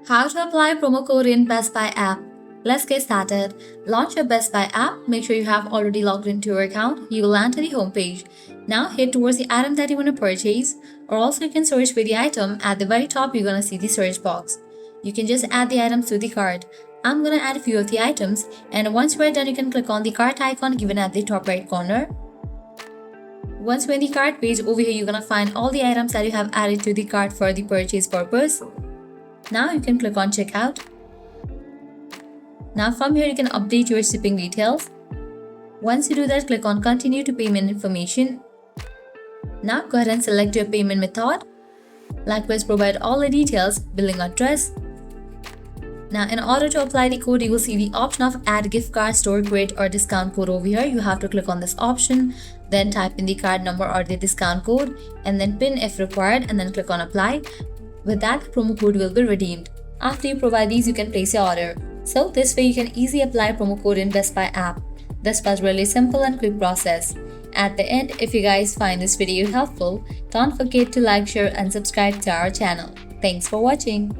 How to apply promo code in Best Buy app. Let's get started. Launch your Best Buy app. Make sure you have already logged into your account. You will land to the home page. Now head towards the item that you want to purchase, or also you can search for the item. At the very top, you're gonna see the search box. You can just add the items to the cart. I'm gonna add a few of the items, and once you're done, you can click on the cart icon given at the top right corner. Once you're in the cart page, over here you're gonna find all the items that you have added to the cart for the purchase purpose. Now you can click on checkout. Now from here you can update your shipping details. Once you do that, click on continue to payment information. Now go ahead and select your payment method. Likewise, provide all the details, billing address. Now in order to apply the code, you will see the option of add gift card, store credit or discount code over here. You have to click on this option, then type in the card number or the discount code, and then pin if required, and then click on apply. With that, the promo code will be redeemed. After you provide these, you can place your order. So this way you can easily apply promo code in Best Buy app. This was really simple and quick process. At the end, if you guys find this video helpful, don't forget to like, share and subscribe to our channel. Thanks for watching.